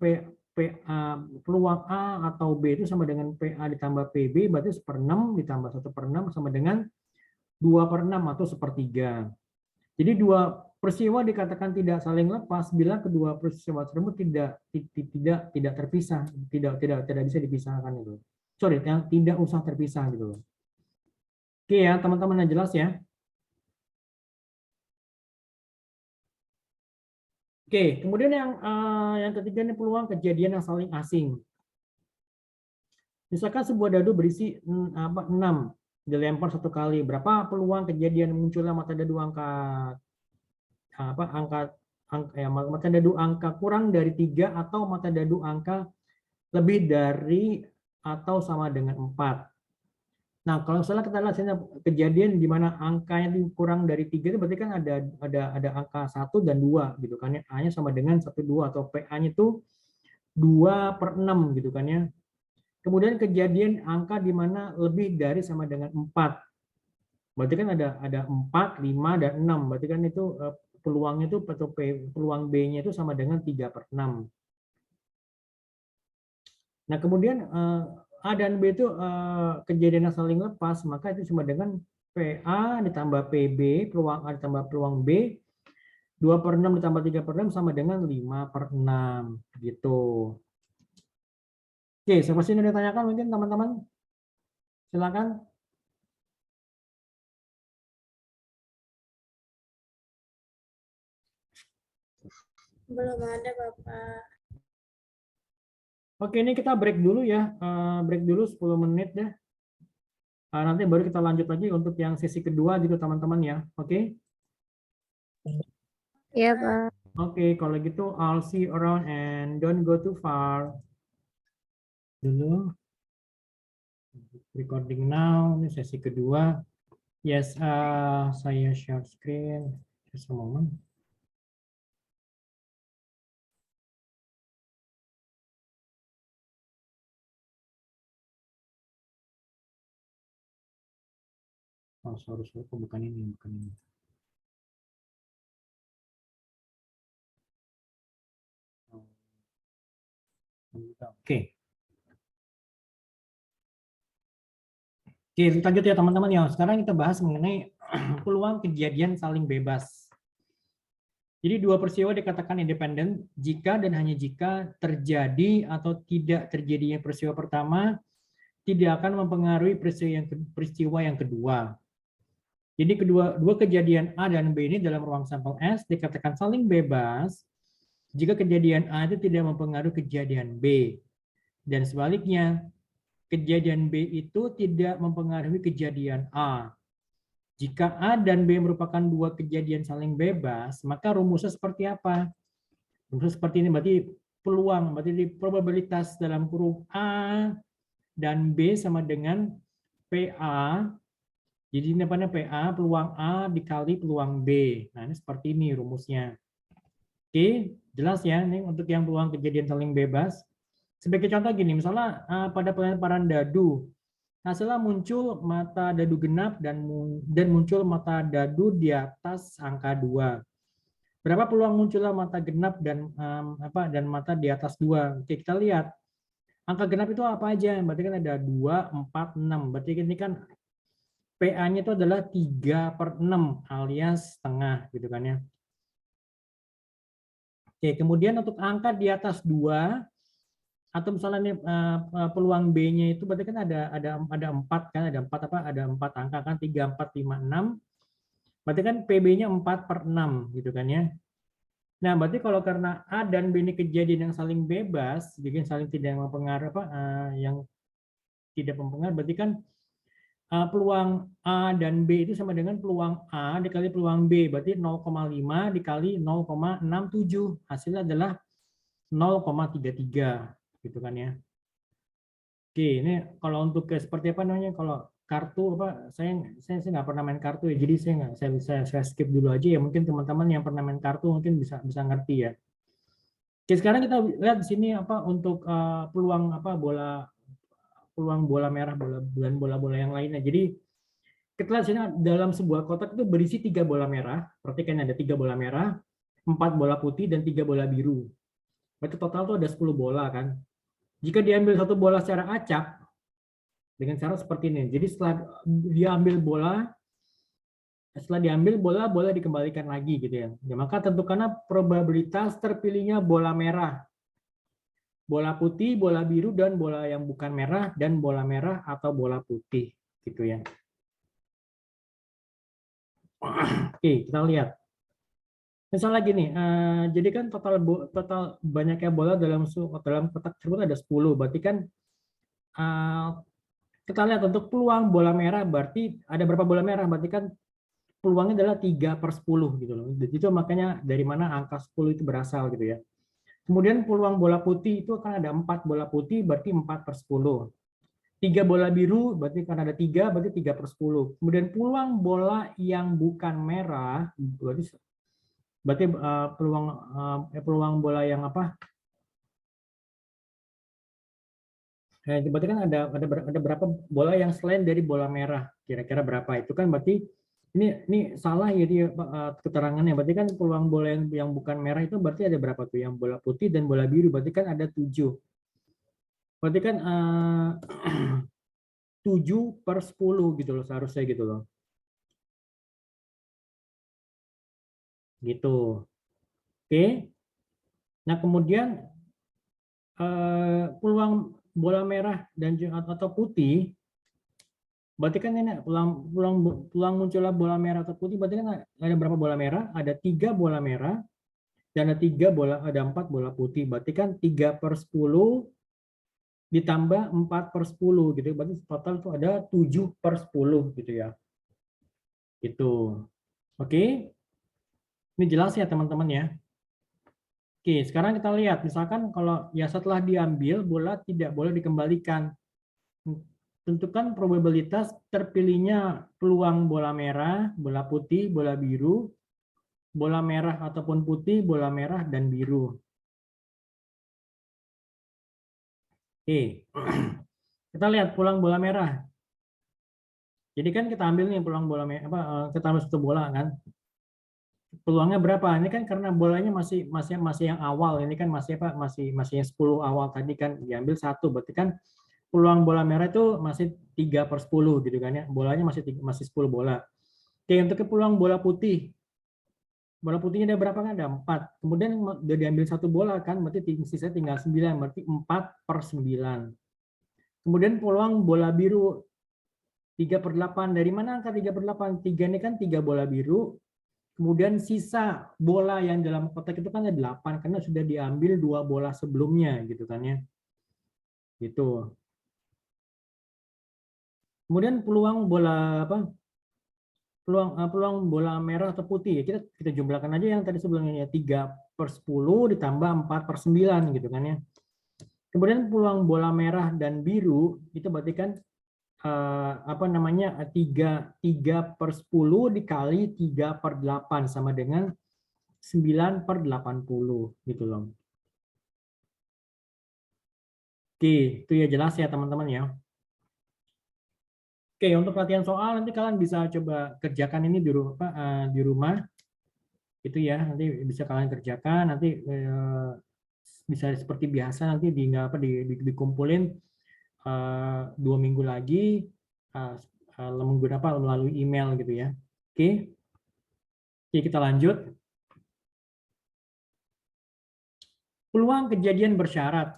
peluang A atau B itu sama dengan PA ditambah PB, berarti 1/6 ditambah 1/6 sama dengan 2/6 atau 1/3. Jadi dua peristiwa dikatakan tidak saling lepas bila kedua peristiwa tersebut tidak terpisah, tidak bisa dipisahkan itu. Sorry, yang tidak usah terpisah gitu loh. Oke ya, teman-teman, yang jelas ya. Oke, kemudian yang ketiga ini peluang kejadian yang saling asing. Misalkan sebuah dadu berisi 6 dilempar satu kali, berapa peluang kejadian munculnya mata dadu mata dadu angka kurang dari 3 atau mata dadu angka lebih dari atau sama dengan 4. Nah, kalau misalnya kita lihat kejadian di mana angkanya kurang dari 3 itu berarti kan ada angka 1 dan 2 gitu kan ya. A-nya sama dengan 1, 2 atau PA-nya itu 2/6 gitu kan ya. Kemudian kejadian angka di mana lebih dari sama dengan 4. Berarti kan ada 4, 5, dan 6. Berarti kan itu peluangnya itu atau peluang B-nya itu sama dengan 3/6. Nah, kemudian A dan B itu kejadian yang saling lepas, maka itu sama dengan PA ditambah PB, peluang A ditambah peluang B, 2/6 ditambah 3/6 sama dengan 5/6. Gitu. Oke, seperti ini ditanyakan mungkin teman-teman. Silakan. Belum ada, Bapak. Oke, ini kita break dulu ya. Break dulu 10 menit ya. Nanti baru kita lanjut lagi untuk yang sesi kedua gitu teman-teman ya. Oke. Iya, Pak. Oke, kalau gitu I'll see you around and don't go too far. Dulu. Recording now, ini sesi kedua. Yes, saya share screen. Just a moment. Oh, sorry, kok bukan ini, bukan ini. Oke. Oke, lanjut ya teman-teman ya. Sekarang kita bahas mengenai peluang kejadian saling bebas. Jadi dua peristiwa dikatakan independen jika dan hanya jika terjadi atau tidak terjadinya peristiwa pertama tidak akan mempengaruhi peristiwa yang kedua. Jadi dua kejadian A dan B ini dalam ruang sampel S dikatakan saling bebas jika kejadian A itu tidak mempengaruhi kejadian B. Dan sebaliknya, kejadian B itu tidak mempengaruhi kejadian A. Jika A dan B merupakan dua kejadian saling bebas, maka rumusnya seperti apa? Rumusnya seperti ini, berarti peluang, berarti probabilitas dalam kurung A dan B sama dengan PA. Jadi ini apa? PA, peluang A dikali peluang B. Nah, ini seperti ini rumusnya. Oke, jelas ya, ini untuk yang peluang kejadian saling bebas. Sebagai contoh gini, misalnya pada pelemparan dadu, hasilnya muncul mata dadu genap dan muncul mata dadu di atas angka 2. Berapa peluang munculnya mata genap dan dan mata di atas 2? Oke, kita lihat. Angka genap itu apa aja? Berarti kan ada 2, 4, 6. Berarti ini kan PA-nya itu adalah 3/6 alias setengah gitu kan ya. Oke, kemudian untuk angka di atas 2 atau misalnya nih peluang B-nya itu berarti kan ada 4 kan, ada 4 apa? Ada 4 angka kan, 3, 4, 5, 6. Berarti kan PB-nya 4/6 gitu kan ya. Nah, berarti kalau karena A dan B ini kejadian yang saling bebas, jadi saling tidak mempengaruhi yang tidak mempengaruhi, berarti kan peluang A dan B itu sama dengan peluang A dikali peluang B, berarti 0,5 dikali 0,67. Hasilnya adalah 0,33 gitu kan ya. Oke, ini kalau untuk seperti apa namanya, kalau kartu apa, saya nggak pernah main kartu ya, jadi saya skip dulu aja ya. Mungkin teman-teman yang pernah main kartu mungkin bisa ngerti ya. Oke, sekarang kita lihat di sini apa untuk peluang bola merah, bola yang lainnya. Jadi kita lihat sini dalam sebuah kotak itu berisi 3 bola merah. Perhatikan ada 3 bola merah, 4 bola putih dan 3 bola biru. Berarti total tuh ada 10 bola kan. Jika diambil satu bola secara acak dengan cara seperti ini. Jadi setelah diambil bola dikembalikan lagi gitu ya. Maka tentukanlah probabilitas terpilihnya bola merah, bola putih, bola biru, dan bola yang bukan merah, dan bola merah atau bola putih gitu ya. Oke, kita lihat. Misalnya gini, jadi kan total banyaknya bola dalam kotak tersebut ada 10. Berarti kan kita lihat untuk peluang bola merah, berarti ada berapa bola merah? Berarti kan peluangnya adalah 3/10 gitu loh. Itu makanya dari mana angka 10 itu berasal gitu ya. Kemudian peluang bola putih itu akan ada 4 bola putih, berarti 4/10. 3 bola biru, berarti kan ada 3, berarti 3/10. Kemudian peluang bola yang bukan merah, berarti peluang bola yang apa? Nah, itu berarti kan ada berapa bola yang selain dari bola merah, kira-kira berapa? Itu kan berarti ini salah ya dia keterangannya. Berarti kan peluang bola yang bukan merah itu berarti ada berapa tuh? Yang bola putih dan bola biru berarti kan ada 7. Berarti kan 7/10 gitu loh seharusnya gitu loh. Gitu. Oke. Nah, kemudian peluang bola merah dan atau putih berarti kan ini peluang munculnya bola merah atau putih berarti kan ada berapa bola merah? Ada 3 bola merah dan ada 4 bola putih. Berarti kan 3/10 ditambah 4/10 gitu. Berarti total itu ada 7/10 gitu ya. Gitu. Oke. Ini jelas ya teman-teman ya. Oke, sekarang kita lihat misalkan kalau ya setelah diambil bola tidak boleh dikembalikan. Tentukan probabilitas terpilihnya peluang bola merah, bola putih, bola biru, bola merah ataupun putih, bola merah dan biru. Oke, kita lihat peluang bola merah. Jadi kan kita ambil nih peluang bola merah, kita ambil satu bola kan. Peluangnya berapa? Ini kan karena bolanya masih yang awal. Ini kan masih yang 10 awal tadi kan diambil satu. Berarti kan peluang bola merah itu masih 3/10 gitu kan ya. Bolanya masih 10 bola. Oke, untuk peluang bola putih. Bola putihnya ada berapa kan? Ada 4. Kemudian udah diambil satu bola kan, berarti sisa tinggal 9, berarti 4/9. Kemudian peluang bola biru 3/8. Dari mana angka 3/8? 3 ini kan 3 bola biru. Kemudian sisa bola yang dalam kotak itu kan ada 8 karena sudah diambil 2 bola sebelumnya gitu kan ya. Gitu. Kemudian peluang bola apa? Peluang bola merah atau putih ya kita jumlahkan aja yang tadi sebelumnya ya 3/10 ditambah 4/9 gitu kan ya. Kemudian peluang bola merah dan biru itu berarti kan apa namanya 3/10 dikali 3/8 sama dengan 9/80 gitu loh. Oke, itu ya jelas ya teman-teman ya. Oke, untuk latihan soal nanti kalian bisa coba kerjakan ini di rumah. Itu ya, nanti bisa kalian kerjakan, nanti bisa seperti biasa nanti dikumpulin 2 minggu lagi menggunakan melalui email gitu ya. Oke. Oke, kita lanjut. Peluang kejadian bersyarat.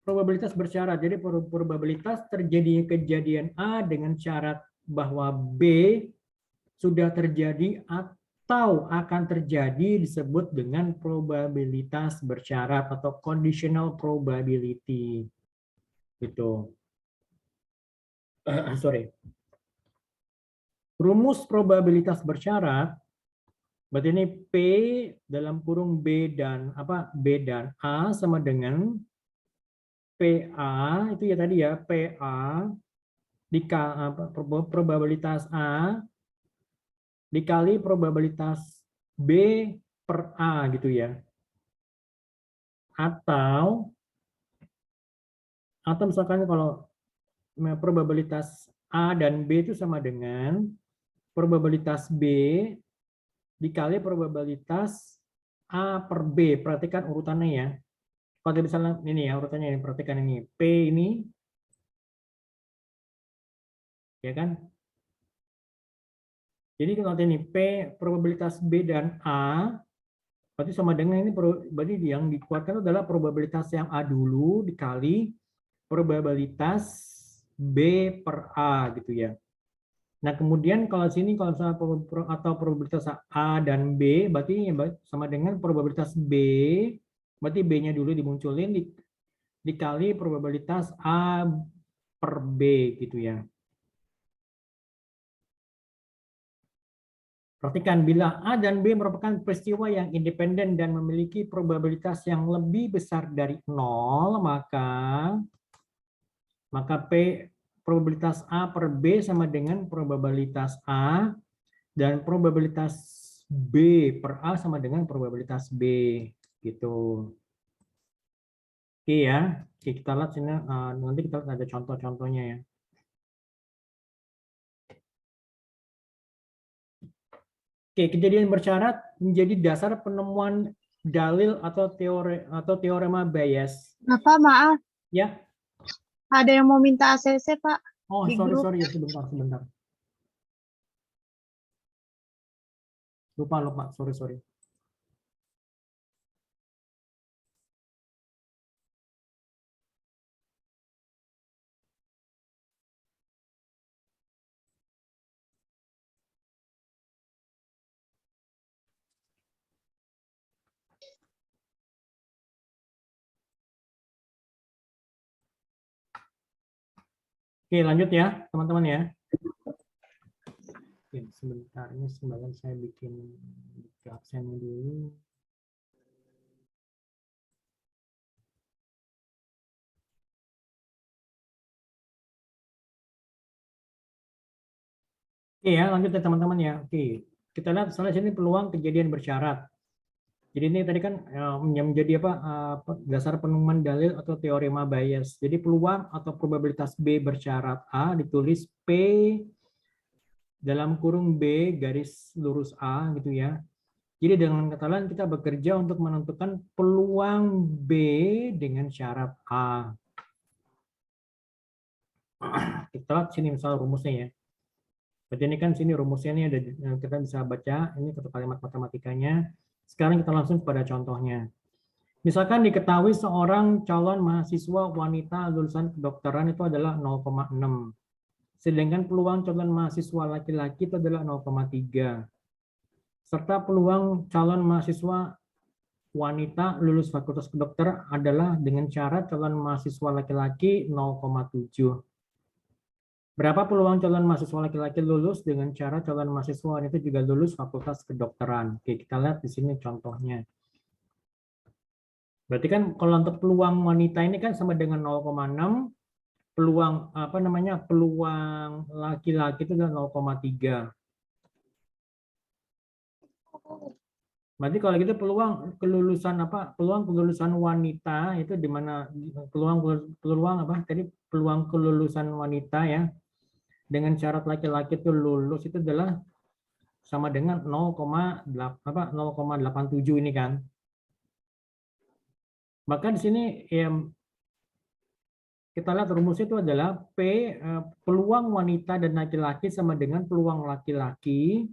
Probabilitas bersyarat. Jadi probabilitas terjadinya kejadian A dengan syarat bahwa B sudah terjadi atau akan terjadi disebut dengan probabilitas bersyarat atau conditional probability. Gitu. Sorry. Rumus probabilitas bersyarat berarti ini P dalam kurung B dan A sama dengan PA itu ya tadi ya PA probabilitas A dikali probabilitas B per A gitu ya. Atau misalkan kalau probabilitas A dan B itu sama dengan probabilitas B dikali probabilitas A per B. Perhatikan urutannya ya. Kalau misalnya ini ya urutannya ini, perhatikan ini. P ini ya kan. Jadi kalau ini P probabilitas B dan A berarti sama dengan ini berarti yang dikeluarkan adalah probabilitas yang A dulu dikali probabilitas B per A gitu ya. Nah, kemudian kalau sini kalau misalnya atau probabilitas A dan B berarti sama dengan probabilitas B berarti B-nya dulu dimunculin dikali probabilitas A per B gitu ya. Perhatikan, bila A dan B merupakan peristiwa yang independen dan memiliki probabilitas yang lebih besar dari 0, maka probabilitas A per B sama dengan probabilitas A dan probabilitas B per A sama dengan probabilitas B gitu. Oke ya. Oke, kita lihat sini, nanti kita lihat ada contoh-contohnya ya. Oke, kejadian bersyarat menjadi dasar penemuan dalil atau teorema Bayes. Bapak, maaf, Ya. ada yang mau minta ACC, Pak. Oh, Di grup. sorry ya, sebentar. Lupa, sorry. Oke, lanjut ya, teman-teman ya. Oke, sebentar, ini sembari saya bikin absennya dulu. Oke ya, lanjut ya teman-teman ya. Oke, kita lihat salah sini peluang kejadian bersyarat. Jadi ini tadi kan yang menjadi dasar penemuan dalil atau teorema Bayes. Jadi peluang atau probabilitas B bersyarat A ditulis P dalam kurung B garis lurus A gitu ya. Jadi dengan kata lain kita bekerja untuk menentukan peluang B dengan syarat A. Kita lihat sini misal rumusnya ya. Berarti ini kan sini rumusnya ini ada, kita bisa baca ini satu kalimat matematikanya. Sekarang kita langsung pada contohnya. Misalkan diketahui seorang calon mahasiswa wanita lulusan kedokteran itu adalah 0,6. Sedangkan peluang calon mahasiswa laki-laki itu adalah 0,3. Serta peluang calon mahasiswa wanita lulus fakultas kedokteran adalah dengan syarat calon mahasiswa laki-laki 0,7. Berapa peluang calon mahasiswa laki-laki lulus dengan cara calon mahasiswa wanita juga lulus fakultas kedokteran? Oke, kita lihat di sini contohnya. Berarti kan kalau untuk peluang wanita ini kan sama dengan 0,6, peluang peluang laki-laki itu adalah 0,3. Berarti kalau gitu peluang kelulusan wanita itu di mana peluang kelulusan wanita ya dengan syarat laki-laki itu lulus itu adalah sama dengan 0,87 ini kan. Maka di sini ya, kita lihat rumusnya itu adalah peluang wanita dan laki-laki sama dengan peluang laki-laki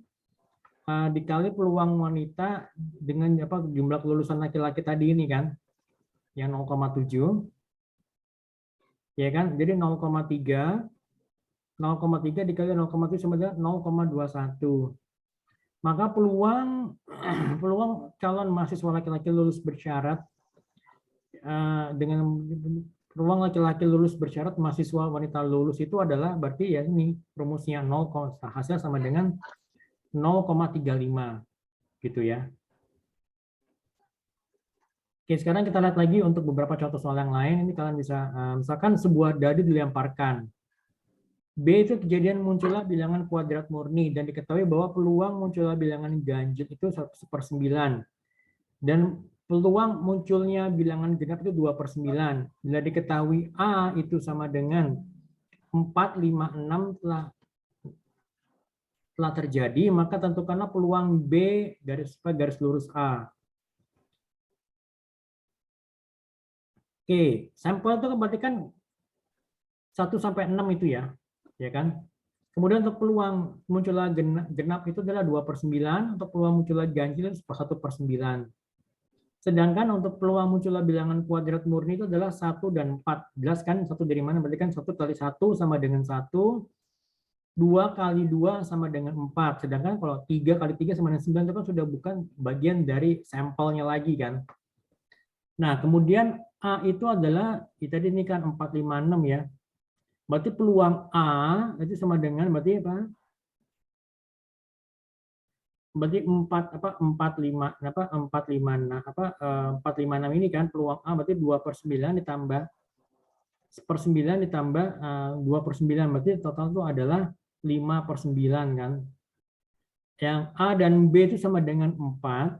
dikali peluang wanita dengan jumlah kelulusan laki-laki tadi ini kan, yang 0,7, ya kan? Jadi 0,3 dikali 0,7 sama dengan 0,21. Maka peluang calon mahasiswa laki-laki lulus bersyarat dengan peluang laki-laki lulus bersyarat mahasiswa wanita lulus itu adalah berarti ya ini rumusnya hasil sama dengan 0,35 gitu ya. Oke, sekarang kita lihat lagi untuk beberapa contoh soal yang lain. Ini kalian bisa misalkan sebuah dadu dilemparkan. B itu kejadian munculnya bilangan kuadrat murni dan diketahui bahwa peluang munculnya bilangan ganjil itu 1/9 dan peluang munculnya bilangan genap itu 2/9. Bila diketahui A itu sama dengan 4, 5, 6 telah terjadi, maka tentukanlah peluang B garis lurus A. Oke, sampel itu berarti kan 1 sampai 6 itu ya kan? Kemudian untuk peluang munculnya genap itu adalah 2/9, untuk peluang munculnya ganjil 1/9. Sedangkan untuk peluang munculnya bilangan kuadrat murni itu adalah 1 dan 4. Jelas kan 1 dari mana? Berarti kan 1 kali 1 sama dengan 1, 2 kali 2 sama dengan 4. Sedangkan kalau 3 kali 3 sama dengan 9 itu kan sudah bukan bagian dari sampelnya lagi kan. Nah, kemudian A itu adalah, tadi ini kan 4, 5, 6 ya. Berarti peluang A itu sama dengan berarti apa? Berarti 456 ini kan peluang A berarti 2/9 ditambah 1/9 ditambah 2/9 berarti total itu adalah 5/9 kan. Yang A dan B itu sama dengan 4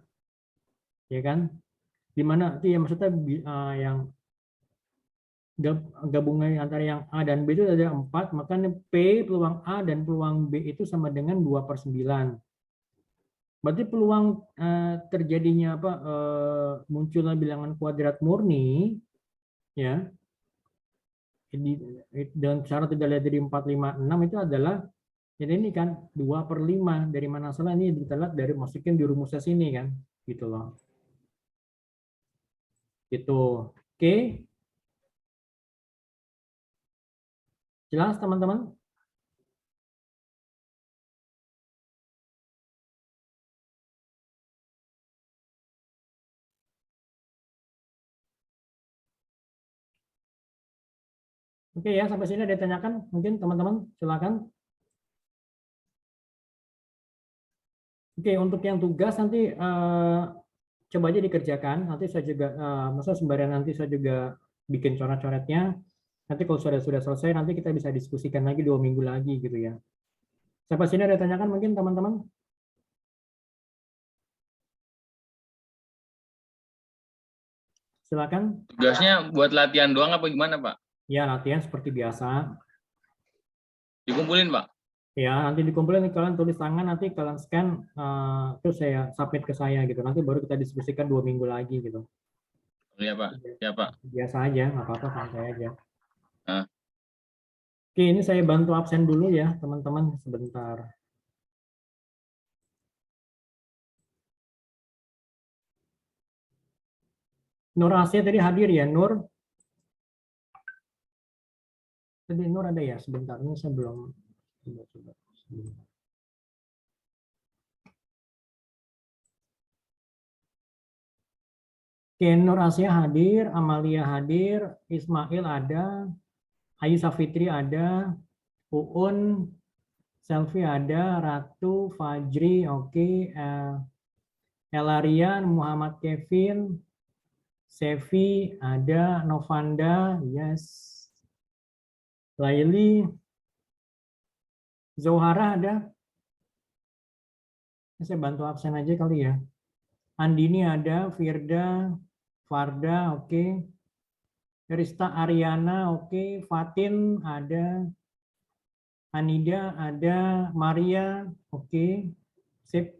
ya kan? Di mana itu ya maksudnya yang gabungan antara yang A dan B itu ada 4, makanya P peluang A dan peluang B itu sama dengan 2/9. Berarti peluang terjadinya munculnya bilangan kuadrat murni ya dengan cara tidak lihat dari 4, 5, 6 itu adalah ini kan 2/5. Dari mana salah ini kita lihat dari masukin di rumusnya sini kan gitu loh. Gitu. Oke. Jelas teman-teman? Oke ya, sampai sini ada yang tanyakan? Mungkin teman-teman silakan. Oke, untuk yang tugas nanti coba aja dikerjakan. Nanti saya juga, masa sembarangan nanti saya juga bikin coret-coretnya. Nanti kalau sudah selesai, nanti kita bisa diskusikan lagi 2 minggu lagi gitu ya. Sampai sini ada yang tanyakan mungkin teman-teman? Silakan. Tugasnya buat latihan doang apa gimana, Pak? Ya, latihan seperti biasa. Dikumpulin, Pak? Ya, nanti dikumpulin, kalian tulis tangan, nanti kalian scan, terus saya submit ke saya gitu. Nanti baru kita diskusikan 2 minggu lagi gitu. Iya, Pak. Ya, Pak. Biasa aja, nggak apa-apa, santai aja. Nah. Oke, ini saya bantu absen dulu ya, teman-teman, sebentar. Nur Asia tadi hadir ya, Nur? Tadi Nur ada ya, sebentar. Ini saya belum... Coba. Oke, Nur Asia hadir, Amalia hadir, Ismail ada, Ayu Safitri ada, Uun, Selfie ada, Ratu, Fajri, oke, Elarian, Muhammad Kevin, Sevi ada, Novanda, yes, Laili, Zohara ada. Saya bantu absen aja kali ya. Andini ada, Firda, Farda, oke. Rista Ariana, oke. Fatin ada. Anida ada. Maria, oke. Sip.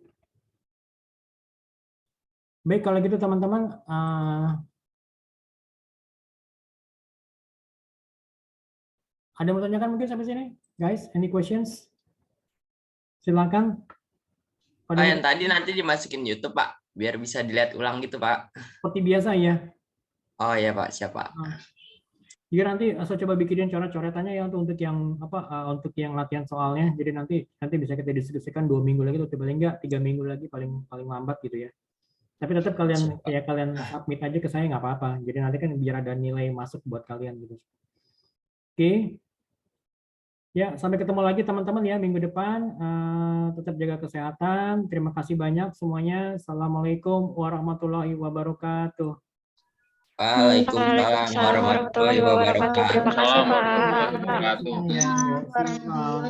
Baik, kalau gitu teman-teman. Ada yang mau tanyakan mungkin sampai sini? Guys, any questions? Silakan. Pak, yang tadi nanti dimasukin YouTube, Pak, biar bisa dilihat ulang gitu, Pak. Seperti biasa ya. Oh iya, Pak, siap, Pak. Jadi nanti saya coba bikinin coret-coretannya ya untuk yang untuk yang latihan soalnya. Jadi nanti bisa kita diskusikan 2 minggu lagi atau paling enggak 3 minggu lagi paling lambat gitu ya. Tapi tetap kalian submit aja ke saya nggak apa-apa. Jadi nanti kan biar ada nilai masuk buat kalian gitu. Oke. Ya, sampai ketemu lagi teman-teman ya minggu depan. Tetap jaga kesehatan. Terima kasih banyak semuanya. Assalamualaikum warahmatullahi wabarakatuh. Waalaikumsalam warahmatullahi wabarakatuh. Terima kasih, Pak. Assalamualaikum warahmatullahi wabarakatuh. Ya, see you all.